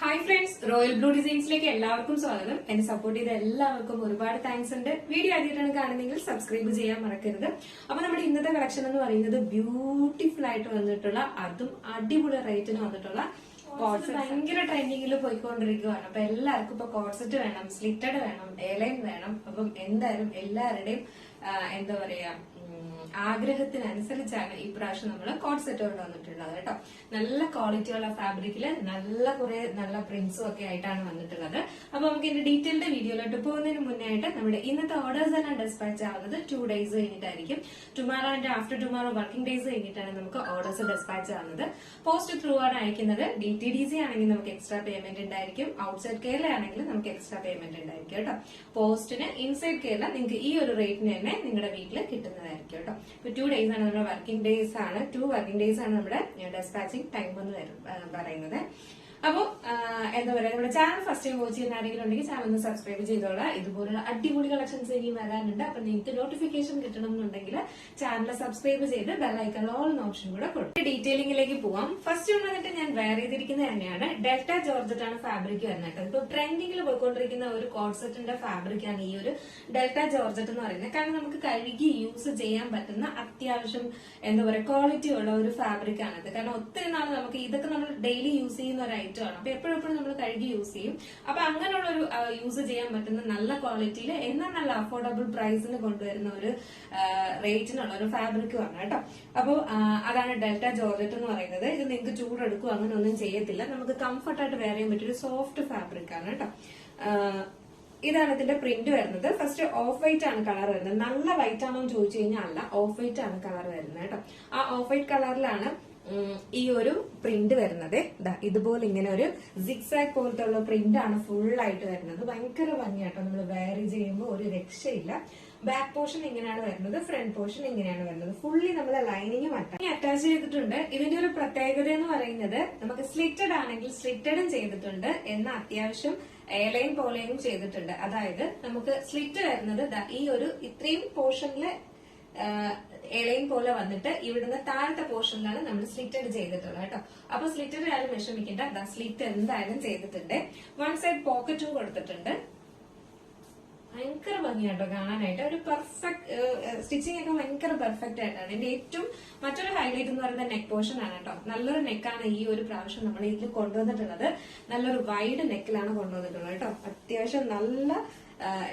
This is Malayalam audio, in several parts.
ഹായ് ഫ്രണ്ട്സ്, റോയൽ ബ്ലൂ ഡിസൈൻസിലേക്ക് എല്ലാവർക്കും സ്വാഗതം. എന്നെ സപ്പോർട്ട് ചെയ്ത എല്ലാവർക്കും ഒരുപാട് താങ്ക്സ് ഉണ്ട്. വീഡിയോ ആദ്യമായിട്ടാണ് കാണുന്നെങ്കിൽ സബ്സ്ക്രൈബ് ചെയ്യാൻ മറക്കരുത്. അപ്പൊ നമ്മുടെ ഇന്നത്തെ കളക്ഷൻ എന്ന് പറയുന്നത് ബ്യൂട്ടിഫുൾ ആയിട്ട് വന്നിട്ടുള്ള, അതും അടിപൊളി റേറ്റിന് വന്നിട്ടുള്ള കോഡ്സെറ്റ് ഭയങ്കര ട്രെൻഡിങ്ങിൽ പോയിക്കൊണ്ടിരിക്കുകയാണ്. അപ്പൊ എല്ലാവർക്കും ഇപ്പൊ കോഡ്സെറ്റ് വേണം, സ്ലിറ്റഡ് വേണം, എയർലൈൻ വേണം. അപ്പം എന്തായാലും എല്ലാവരുടെയും എന്താ പറയാ ആഗ്രഹത്തിനനുസരിച്ചാണ് ഈ പ്രാവശ്യം നമ്മൾ കോഡ് സെറ്റ് കൊണ്ടുവന്നിട്ടുള്ളത് കേട്ടോ. നല്ല ക്വാളിറ്റിയുള്ള ഫാബ്രിക്കില് നല്ല പ്രിന്റ്സും ഒക്കെ ആയിട്ടാണ് വന്നിട്ടുള്ളത്. അപ്പൊ നമുക്ക് ഇതിന്റെ ഡീറ്റെയിൽഡ് വീഡിയോയിലോട്ട് പോകുന്നതിന് മുന്നേ ആയിട്ട് നമ്മുടെ ഇന്നത്തെ ഓർഡേഴ്സ് എല്ലാം ഡിസ്പാച്ച് ആവുന്നത് 2 days കഴിഞ്ഞിട്ടായിരിക്കും. Tomorrow and after tomorrow working days കഴിഞ്ഞിട്ടാണ് നമുക്ക് ഓർഡേഴ്സ് ഡിസ്പാച്ച് ആവുന്നത്. പോസ്റ്റ് ത്രൂ ആണ് അയക്കുന്നത്. DTDC ആണെങ്കിൽ നമുക്ക് എക്സ്ട്രാ പേയ്മെന്റ് ഉണ്ടായിരിക്കും. ഔട്ട്സൈഡ് കേരള ആണെങ്കിൽ നമുക്ക് എക്സ്ട്രാ പേയ്മെന്റ് ഉണ്ടായിരിക്കും കേട്ടോ. പോസ്റ്റിന് ഇൻസൈഡ് കേരള നിങ്ങൾക്ക് ഈ ഒരു റേറ്റിന് തന്നെ നിങ്ങളുടെ വീട്ടിൽ കിട്ടുന്നതായിരിക്കും കേട്ടോ. ഇപ്പൊ 2 days ആണ് നമ്മുടെ വർക്കിംഗ് ഡേയ്സ് ആണ്. 2 വർക്കിംഗ് ഡേയ്സ് ആണ് നമ്മുടെ ഡിസ്പാച്ചിങ് ടൈം എന്ന് പറയുന്നത്. അപ്പോ എന്താ പറയാ, നമ്മുടെ ചാനൽ ഫസ്റ്റ് ടൈം വാച്ച് ചെയ്യുന്ന ആരെങ്കിലും ഉണ്ടെങ്കിൽ ചാനൽ ഒന്ന് സബ്സ്ക്രൈബ് ചെയ്തോളാം. ഇതുപോലുള്ള അടിപൊളി കളക്ഷൻസ് ഇനിയും വരാനുണ്ട്. അപ്പൊ നിങ്ങൾക്ക് നോട്ടിഫിക്കേഷൻ കിട്ടണം എന്നുണ്ടെങ്കിൽ ചാനൽ സബ്സ്ക്രൈബ് ചെയ്ത് ബെല്ലൈക്കൺ ഓൾ എന്ന ഓപ്ഷൻ കൂടെ കൊടുക്കും. ഡീറ്റെയിലിംഗിലേക്ക് പോവാം. ഫസ്റ്റ് വന്നിട്ട് ഞാൻ വെയർ ചെയ്തിരിക്കുന്നത് തന്നെയാണ് ഡെൽറ്റ ജോർജറ്റ് ആണ് ഫാബ്രിക് വരുന്നത്. ഇപ്പൊ ട്രെൻഡിങ്ങിൽ പോയിക്കൊണ്ടിരിക്കുന്ന ഒരു കോഡ്സെറ്റിന്റെ ഫാബ്രിക് ആണ് ഈ ഒരു ഡെൽറ്റ ജോർജറ്റ് എന്ന് പറയുന്നത്. കാരണം നമുക്ക് കഴുകി യൂസ് ചെയ്യാൻ പറ്റുന്ന അത്യാവശ്യം എന്താ പറയാ ക്വാളിറ്റി ഉള്ള ഒരു ഫാബ്രിക് ആണിത്. കാരണം ഒത്തിരി നാൾ നമുക്ക് ഇതൊക്കെ നമ്മൾ ഡെയിലി യൂസ് ചെയ്യുന്ന ഒരു ഐറ്റം ആണ്. അപ്പൊ എപ്പോഴും നമ്മൾ കഴുകി യൂസ് ചെയ്യും. അപ്പൊ അങ്ങനെയുള്ള ഒരു യൂസ് ചെയ്യാൻ പറ്റുന്ന നല്ല ക്വാളിറ്റിയിൽ എന്നാൽ നല്ല അഫോർഡബിൾ പ്രൈസിന് കൊണ്ടുവരുന്ന ഒരു റേറ്റിനുള്ള ഒരു ഫാബ്രിക്കും ആണ് കേട്ടോ. അപ്പൊ അതാണ് ഡെൽറ്റ ജോർജറ്റ് എന്ന് പറയുന്നത്. ഇത് നിങ്ങൾക്ക് ചൂടെടുക്കും അങ്ങനെ ഒന്നും ചെയ്യത്തില്ല. നമുക്ക് കംഫർട്ടായിട്ട് വെയർ ചെയ്യാൻ പറ്റിയ ഒരു സോഫ്റ്റ് ഫാബ്രിക് ആണ് കേട്ടോ. ഇതാണ് ഇതിന്റെ പ്രിന്റ് വരുന്നത്. ഫസ്റ്റ് ഓഫ് വൈറ്റ് ആണ് കളർ വരുന്നത്. നല്ല വൈറ്റ് ആണോ എന്ന് ചോദിച്ചു കഴിഞ്ഞാൽ അല്ല, ഓഫ് വൈറ്റ് ആണ് കളർ വരുന്നത് കേട്ടോ. ആ ഓഫ് വൈറ്റ് കളറിലാണ് ഈ ഒരു പ്രിന്റ് വരുന്നത്. ഇതുപോലെ ഇങ്ങനെ ഒരു സിക്സാക് പോലത്തെ ഉള്ള പ്രിന്റ് ആണ് ഫുൾ ആയിട്ട് വരുന്നത്. ഭയങ്കര ഭംഗിയാട്ടോ. നമ്മൾ വെയർ ചെയ്യുമ്പോൾ ഒരു രക്ഷയില്ല. ബാക്ക് പോർഷൻ ഇങ്ങനെയാണ് വരുന്നത്, ഫ്രണ്ട് പോർഷൻ ഇങ്ങനെയാണ് വരുന്നത്. ഫുള്ളി നമ്മൾ ലൈനിങ് അറ്റാച്ച് ചെയ്തിട്ടുണ്ട്. ഇതിന്റെ ഒരു പ്രത്യേകത എന്ന് പറയുന്നത് നമുക്ക് സ്ലിറ്റഡ് ആണെങ്കിൽ സ്ലിറ്റഡും ചെയ്തിട്ടുണ്ട്, എന്നാൽ അത്യാവശ്യം എയർലൈൻ പോലെയും ചെയ്തിട്ടുണ്ട്. അതായത് നമുക്ക് സ്ലിറ്റ് വരുന്നത് ഈ ഒരു ഇത്രയും പോർഷനില് എയർലൈൻ പോലെ വന്നിട്ട് ഇവിടുന്ന് താഴത്തെ പോർഷനിലാണ് നമ്മൾ സ്ലിറ്റഡ് ചെയ്തിട്ടുള്ളത് കേട്ടോ. അപ്പൊ സ്ലിറ്റഡ് ആയാലും വിഷമിക്കേണ്ട, സ്ലിറ്റ് എന്തായാലും ചെയ്തിട്ടുണ്ട്. വൺ സൈഡ് പോക്കറ്റും കൊടുത്തിട്ടുണ്ട്. ഭയങ്കര ഭംഗിയാട്ടോ കാണാനായിട്ട്. ഒരു പെർഫെക്റ്റ് സ്റ്റിച്ചിങ് ഒക്കെ ഭയങ്കര പെർഫെക്റ്റ് ആയിട്ടാണ്. ഇതിന്റെ ഏറ്റവും മറ്റൊരു ഹൈലൈറ്റ് എന്ന് പറയുന്നത് നെക്ക് പോർഷൻ ആണ് കേട്ടോ. നല്ലൊരു നെക്കാണ് ഈ ഒരു പ്രാവശ്യം നമ്മൾ ഇതിൽ കൊണ്ടുവന്നിട്ടുള്ളത്. നല്ലൊരു വൈഡ് നെക്കിലാണ് കൊണ്ടുവന്നിട്ടുള്ളത് കേട്ടോ. അത്യാവശ്യം നല്ല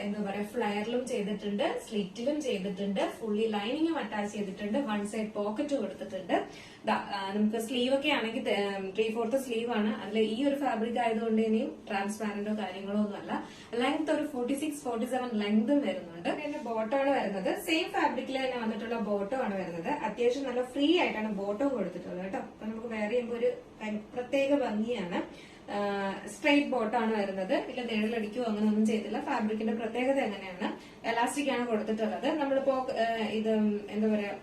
എന്താ പറയാ ഫ്ലയറിലും ചെയ്തിട്ടുണ്ട്, സ്ലിറ്റിലും ചെയ്തിട്ടുണ്ട്, ഫുള്ളി ലൈനിങ്ങും അറ്റാച്ച് ചെയ്തിട്ടുണ്ട്. വൺ സൈഡ് പോക്കറ്റ് കൊടുത്തിട്ടുണ്ട്. നമുക്ക് സ്ലീവ് ഒക്കെ ആണെങ്കിൽ 3/4 സ്ലീവ് ആണ്. അതിൽ ഈ ഒരു ഫാബ്രിക് ആയതുകൊണ്ട് ഇനിയും ട്രാൻസ്പാരന്റോ കാര്യങ്ങളോ ഒന്നും അല്ല. ലെങ്ത് ഒരു 46-47 ലെങ്തും വരുന്നുണ്ട്. പിന്നെ ബോട്ടം ആണ് വരുന്നത്. സെയിം ഫാബ്രിക്കിൽ തന്നെ വന്നിട്ടുള്ള ബോട്ടം ആണ് വരുന്നത്. അത്യാവശ്യം നല്ല ഫ്രീ ആയിട്ടാണ് ബോട്ടം കൊടുത്തിട്ടുള്ളത് കേട്ടോ. അപ്പൊ നമുക്ക് വേറെ ചെയ്യുമ്പോൾ ഒരു പ്രത്യേക ഭംഗിയാണ്. സ്ട്രെയിറ്റ് ബോട്ടാണ് വരുന്നത്. ഇല്ല നിഴലടിക്കുകയോ അങ്ങനെ ഒന്നും ചെയ്തില്ല. ഫാബ്രിക്കിന്റെ പ്രത്യേകത എങ്ങനെയാണ്, എലാസ്റ്റിക് ആണ് കൊടുത്തിട്ടുള്ളത്. നമ്മളിപ്പോ ഇത് എന്താ പറയാ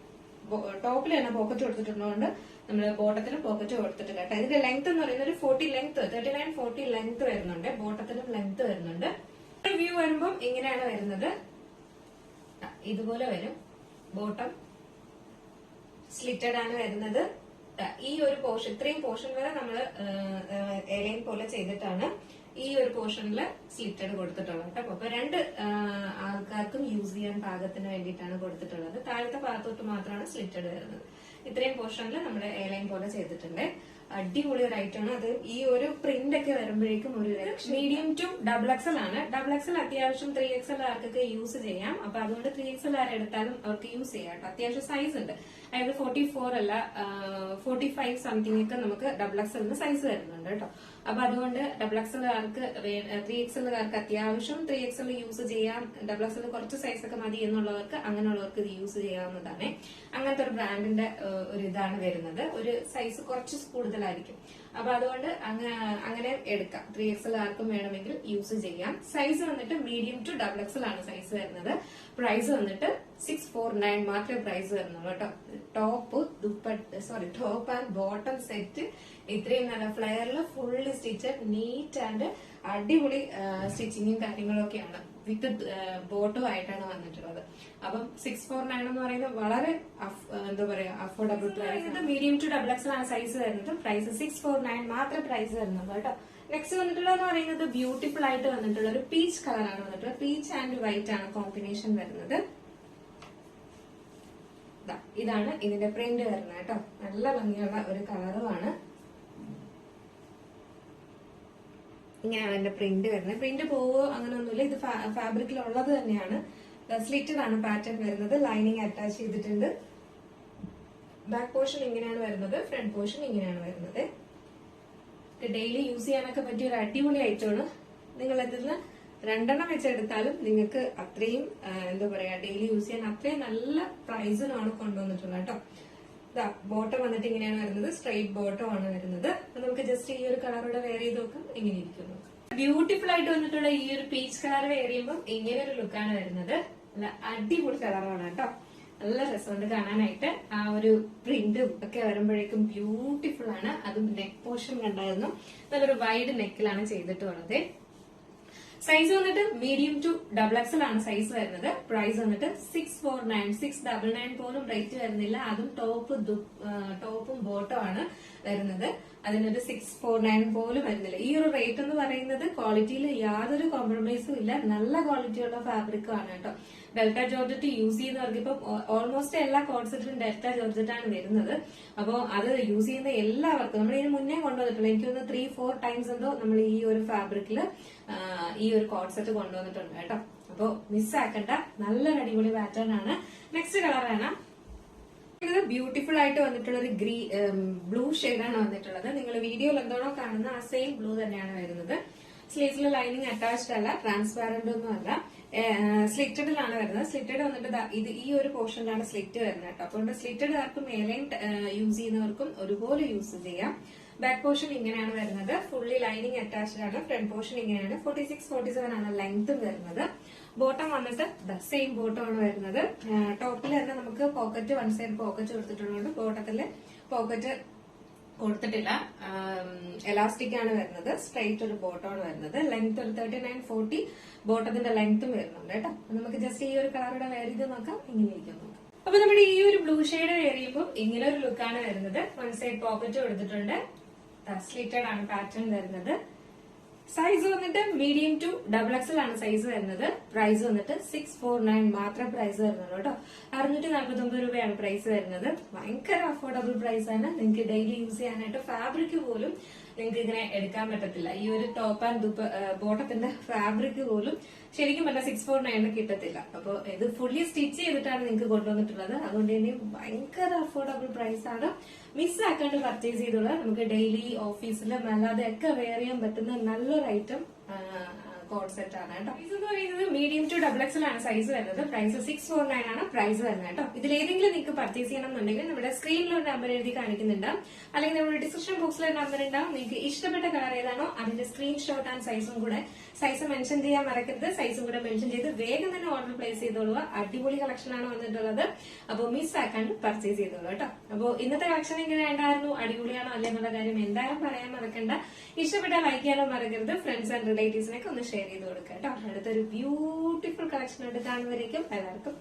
ടോപ്പിൽ തന്നെ പോക്കറ്റ് കൊടുത്തിട്ടുള്ളതുകൊണ്ട് നമ്മൾ ബോട്ടത്തിലും പോക്കറ്റ് കൊടുത്തിട്ടില്ല കേട്ടോ. ഇതിന്റെ ലെങ്ത് എന്ന് പറയുന്നത് ഒരു 39-40 ലെങ്ത് വരുന്നുണ്ട്. ബോട്ടത്തിലും ലെങ്ത് വരുന്നുണ്ട്. വ്യൂ വരുമ്പോൾ ഇങ്ങനെയാണ് വരുന്നത്. ഇതുപോലെ വരും. ബോട്ടം സ്ലിറ്റഡ് ആണ് വരുന്നത്. ഈ ഒരു പോർഷൻ, ഇത്രയും പോർഷൻ വരെ നമ്മൾ എയർലൈൻ പോലെ ചെയ്തിട്ടാണ് ഈ ഒരു പോർഷനിൽ സ്ലിറ്റഡ് കൊടുത്തിട്ടുള്ളത് കേട്ടോ. അപ്പൊ 2 ആൾക്കാർക്കും യൂസ് ചെയ്യാൻ പാകത്തിന് വേണ്ടിയിട്ടാണ് കൊടുത്തിട്ടുള്ളത്. താഴത്തെ ഭാഗത്തോട്ട് മാത്രമാണ് സ്ലിറ്റഡ് വരുന്നത്. ഇത്രയും പോർഷനിൽ നമ്മുടെ എയർലൈൻ പോലെ ചെയ്തിട്ടുണ്ട്. അടിപൊളി ഒരു ഐറ്റം ആണ് അത്. ഈ ഒരു പ്രിന്റ് ഒക്കെ വരുമ്പോഴേക്കും ഒരു മീഡിയം ടു XXL ആണ്. XXL അത്യാവശ്യം 3XL ആർക്കൊക്കെ യൂസ് ചെയ്യാം. അപ്പൊ അതുകൊണ്ട് 3XL ആരെ എടുത്താലും അവർക്ക് യൂസ് ചെയ്യാം കേട്ടോ. അത്യാവശ്യം സൈസ് ഉണ്ട്. അതായത് 44 അല്ല 45 സംതിങ് ഒക്കെ നമുക്ക് XXL സൈസ് വരുന്നുണ്ട് കേട്ടോ. അപ്പൊ അതുകൊണ്ട് XXL കാർക്ക് 3XL കാർക്ക് അത്യാവശ്യം 3XL യൂസ് ചെയ്യാം. XXL കുറച്ച് സൈസ് ഒക്കെ മതി എന്നുള്ളവർക്ക് അങ്ങനെയുള്ളവർക്ക് ഇത് യൂസ് ചെയ്യാവുന്നതാണ്. അങ്ങനത്തെ ഒരു ബ്രാൻഡിന്റെ ഒരു ഇതാണ് വരുന്നത്. ഒരു സൈസ് കുറച്ച് കൂടുതലായിരിക്കും. അപ്പൊ അതുകൊണ്ട് അങ്ങനെ എടുക്കാം. 3XL ആർക്കും വേണമെങ്കിൽ യൂസ് ചെയ്യാം. സൈസ് വന്നിട്ട് മീഡിയം ടു XXL ആണ് സൈസ് വരുന്നത്. പ്രൈസ് വന്നിട്ട് 649 മാത്രമേ പ്രൈസ് വരുന്നുള്ളൂ കേട്ടോ. ടോപ്പ് ആൻഡ് ബോട്ടം സെറ്റ് ഇത്രയും നല്ല ഫ്ലെയറിൽ ഫുള്ളി സ്റ്റിച്ചഡ് നീറ്റ് ആൻഡ് അടിപൊളി സ്റ്റിച്ചിങ്ങും കാര്യങ്ങളൊക്കെയാണ്. വിത്ത് ബോട്ടും ആയിട്ടാണ് വന്നിട്ടുള്ളത്. അപ്പം 649 എന്ന് പറയുന്നത് വളരെ എന്താ പറയാ അഫോർഡബിൾ പ്രൈസ്. ഇത് മീഡിയം ടു XXL ആണ് സൈസ് വരുന്നത്. പ്രൈസ് 649 മാത്രമേ പ്രൈസ് വരുന്നുള്ളൂ കേട്ടോ. നെക്സ്റ്റ് വന്നിട്ടുള്ളതെന്ന് പറയുന്നത് ബ്യൂട്ടിഫുൾ ആയിട്ട് വന്നിട്ടുള്ള ഒരു പീച്ച് കളറാണ് വന്നിട്ടുള്ളത്. പീച്ച് ആൻഡ് വൈറ്റ് ആണ് കോമ്പിനേഷൻ വരുന്നത്. ഇതാണ് ഇതിന്റെ പ്രിന്റ് വരുന്നത് കേട്ടോ. നല്ല ഭംഗിയുള്ള ഒരു കളറുമാണ്. ഇങ്ങനെയാണ് ഇതിന്റെ പ്രിന്റ് വരുന്നത്. പ്രിന്റ് പോവോ അങ്ങനെയൊന്നുമില്ല. ഇത് ഫാബ്രിക്കിലുള്ളത് തന്നെയാണ്. സ്ലിറ്റഡ് ആണ് പാറ്റേൺ വരുന്നത്. ലൈനിങ് അറ്റാച്ച് ചെയ്തിട്ടുണ്ട്. ബാക്ക് പോർഷൻ ഇങ്ങനെയാണ് വരുന്നത്. ഫ്രണ്ട് പോർഷൻ ഇങ്ങനെയാണ് വരുന്നത്. ഡെയിലി യൂസ് ചെയ്യാനൊക്കെ പറ്റിയ ഒരു അടിപൊളി ഐറ്റമാണ്. നിങ്ങൾ ഇതിൽ നിന്ന് 2 വെച്ചെടുത്താലും നിങ്ങൾക്ക് അത്രയും എന്താ പറയാ ഡെയിലി യൂസ് ചെയ്യാൻ അത്രയും നല്ല പ്രൈസിനാണ് കൊണ്ടുവന്നിട്ടുള്ളത് കേട്ടോ. ഇതാ ബോട്ടം വന്നിട്ട് ഇങ്ങനെയാണ് വരുന്നത്. സ്ട്രൈറ്റ് ബോട്ടം ആണ് വരുന്നത്. അപ്പൊ നമുക്ക് ജസ്റ്റ് ഈ ഒരു കളറോടെ വെയർ ചെയ്ത് നോക്കാം എങ്ങനെ ഇരിക്കുന്നു. ബ്യൂട്ടിഫുൾ ആയിട്ട് വന്നിട്ടുള്ള ഈ ഒരു പീച്ച് കളർ വെയർ ചെയ്യുമ്പോൾ ഇങ്ങനെ ഒരു ലുക്കാണ് വരുന്നത്. നല്ല അടിപൊളി കളറാണ് കേട്ടോ. നല്ല രസമുണ്ട് കാണാനായിട്ട്. ആ ഒരു പ്രിന്റും ഒക്കെ വരുമ്പോഴേക്കും ബ്യൂട്ടിഫുൾ ആണ്. അതും നെക്ക് പോർഷൻ കണ്ടായിരുന്നു. നല്ലൊരു വൈഡ് നെക്കിലാണ് ചെയ്തിട്ടുള്ളത്. സൈസ് വന്നിട്ട് മീഡിയം ടു XXL ആണ് സൈസ് വരുന്നത്. പ്രൈസ് വന്നിട്ട് 649. 699 പോലും റേറ്റ് വരുന്നില്ല. അതും ടോപ്പും ബോട്ടം ആണ് വരുന്നത്. അതിനൊരു 649 പോലും വരുന്നില്ല. ഈ ഒരു റേറ്റ് എന്ന് പറയുന്നത് ക്വാളിറ്റിയിൽ യാതൊരു കോംപ്രമൈസും ഇല്ല. നല്ല ക്വാളിറ്റിയുള്ള ഫാബ്രിക്കും ആണ് കേട്ടോ. ഡെൽറ്റ ജോർജറ്റ് യൂസ് ചെയ്യുന്നവർക്ക് ഇപ്പൊ ഓൾമോസ്റ്റ് എല്ലാ കോൺസെപ്റ്റിലും ഡെൽറ്റ ജോർജറ്റ് ആണ് വരുന്നത്. അപ്പോൾ അത് യൂസ് ചെയ്യുന്ന എല്ലാവർക്കും നമ്മൾ ഇതിന് മുന്നേ കൊണ്ടുവന്നിട്ടുള്ള എനിക്ക് തോന്നുന്നു 3-4 ടൈംസ് എന്തോ നമ്മൾ ഈ ഒരു ഫാബ്രിക്കില് ഈ ഒരു കോൺസെപ്റ്റ് കൊണ്ടുവന്നിട്ടുണ്ട് കേട്ടോ. അപ്പോ മിസ്സാക്കണ്ട. നല്ലൊരു അടിപൊളി പാറ്റേൺ ആണ്. നെക്സ്റ്റ് കളറാണ് ഇത്. ബ്യൂട്ടിഫുൾ ആയിട്ട് വന്നിട്ടുള്ള ഒരു ബ്ലൂ ഷെയ്ഡാണ് വന്നിട്ടുള്ളത്. നിങ്ങൾ വീഡിയോയിൽ എന്താണോ കാണുന്ന ആ സെയിം ബ്ലൂ തന്നെയാണ് വരുന്നത്. സ്ലീവ്സിൽ ലൈനിങ് അറ്റാച്ച്ഡ് അല്ല, ട്രാൻസ്പാരന്റ് ഒന്നും അല്ല, സ്ലിറ്റഡിലാണ് വരുന്നത്. സ്ലിറ്റഡ് വന്നിട്ട് ഇത് ഈ ഒരു പോർഷനിലാണ് സ്ലിറ്റ് വരുന്നത് കേട്ടോ. അതുകൊണ്ട് സ്ലിറ്റഡ് ആർക്കും മേലെയും യൂസ് ചെയ്യുന്നവർക്കും ഒരുപോലെ യൂസ് ചെയ്യാം. ബാക്ക് പോർഷൻ ഇങ്ങനെയാണ് വരുന്നത്. ഫുള്ളി ലൈനിങ് അറ്റാച്ച്ഡ് ആണ്. ഫ്രണ്ട് പോർഷൻ ഇങ്ങനെയാണ്. 46-47 ആണ് ലെങ്ത് വരുന്നത്. ബോട്ടം വന്നിട്ട് സെയിം ബോട്ടം ആണ് വരുന്നത്. ടോപ്പിൽ തന്നെ നമുക്ക് പോക്കറ്റ് വൺ സൈഡ് പോക്കറ്റ് കൊടുത്തിട്ടുള്ളതുകൊണ്ട് ബോട്ടത്തില് പോക്കറ്റ് കൊടുത്തിട്ടില്ല. എലാസ്റ്റിക് ആണ് വരുന്നത്. സ്ട്രൈറ്റ് ഒരു ബോട്ടം ആണ് വരുന്നത്. ലെങ്ത് ഒരു 39-40 ബോട്ടത്തിന്റെ ലെങ്ത്തും വരുന്നുണ്ട് കേട്ടോ. നമുക്ക് ജസ്റ്റ് ഈ ഒരു കളറുടെ വെയർ ചെയ്ത് നോക്കാം എങ്ങനെ ഇരിക്കുന്നു. അപ്പൊ നമ്മുടെ ഈ ഒരു ബ്ലൂ ഷെയ്ഡ് വെയർ ചെയ്യുമ്പോൾ ഇങ്ങനെ ഒരു ലുക്കാണ് വരുന്നത്. വൺ സൈഡ് പോക്കറ്റ് കൊടുത്തിട്ടുണ്ട്. സ്ലിറ്റഡ് ആണ് പാറ്റേൺ വരുന്നത്. സൈസ് വന്നിട്ട് മീഡിയം ടു XXL ആണ് സൈസ് വരുന്നത്. പ്രൈസ് വന്നിട്ട് 649 മാത്രം പ്രൈസ് വരുന്നുള്ളൂ കേട്ടോ. 649 രൂപയാണ് പ്രൈസ് വരുന്നത്. ഭയങ്കര അഫോർഡബിൾ പ്രൈസ് ആണ്. നിങ്ങൾക്ക് ഡെയിലി യൂസ് ചെയ്യാനായിട്ട് ഫാബ്രിക് പോലും നിങ്ങൾക്ക് ഇങ്ങനെ എടുക്കാൻ പറ്റത്തില്ല. ഈ ഒരു ടോപ്പ് ആൻഡ് ബോട്ടത്തിന്റെ ഫാബ്രിക് പോലും ശരിക്കും പറഞ്ഞാൽ 649 കിട്ടത്തില്ല. അപ്പൊ ഇത് ഫുള്ളി സ്റ്റിച്ച് ചെയ്തിട്ടാണ് നിങ്ങൾക്ക് കൊണ്ടുവന്നിട്ടുള്ളത്. അതുകൊണ്ട് തന്നെ ഭയങ്കര അഫോർഡബിൾ പ്രൈസ് ആണ്. മിസ്സാക്കാണ്ട് പർച്ചേസ് ചെയ്തോളാം. നമുക്ക് ഡെയിലി ഓഫീസിലും അല്ലാതെ ഒക്കെ വെയർ ചെയ്യാൻ പറ്റുന്ന നല്ലൊരു ഐറ്റം കോഡ് സെറ്റ് ആണ് കേട്ടോ. സൈസ് എന്ന് പറയുന്നത് മീഡിയം ടു XXL ആണ് സൈസ് വരുന്നത്. പ്രൈസ് 649 ആണ് പ്രൈസ് വരുന്നത് കേട്ടോ. ഇതിലേതെങ്കിലും നിങ്ങൾക്ക് പർച്ചേസ് ചെയ്യണമെന്നുണ്ടെങ്കിൽ നമ്മുടെ സ്ക്രീനിൽ ഒരു നമ്പർ എഴുതി കാണിക്കുന്നുണ്ടാവും, അല്ലെങ്കിൽ നമ്മുടെ ഡിസ്ക്രിപ്ഷൻ ബോക്സിൽ ഒരു നമ്പർ ഉണ്ടാവും. നിങ്ങൾക്ക് ഇഷ്ടപ്പെട്ട കളർ ഏതാണോ അതിന്റെ സ്ക്രീൻഷോട്ട് ആൻഡ് സൈസും കൂടെ സൈസ് മെൻഷൻ ചെയ്യാൻ മറക്കരുത്. സൈസും കൂടെ മെൻഷൻ ചെയ്ത് വേഗം തന്നെ ഓർഡർ പ്ലേസ് ചെയ്തോളുക. അടിപൊളി കളക്ഷൻ ആണ് വന്നിട്ടുള്ളത്. അപ്പോൾ മിസ് ആക്കാണ്ട് പർച്ചേസ് ചെയ്തോളൂ കേട്ടോ. അപ്പോൾ ഇന്നത്തെ കളക്ഷൻ എങ്ങനെ ഉണ്ടായിരുന്നു, അടിപൊളിയാണോ അല്ലേ എന്നുള്ള കാര്യം എന്തായാലും പറയാൻ മറക്കണ്ട. ഇഷ്ടപ്പെട്ടാൽ ലൈക്ക് ചെയ്യാനോ മറക്കരുത്. ഫ്രണ്ട്സ് ആൻഡ് റിലേറ്റീവ്സിനൊക്കെ ഒന്ന് ഷെയർ ചെയ്ത് കൊടുക്കുക കേട്ടോ. അടുത്തൊരു ബ്യൂട്ടിഫുൾ കളക്ഷൻ ആയിട്ട് കാണുന്നവരേക്കും എല്ലാവർക്കും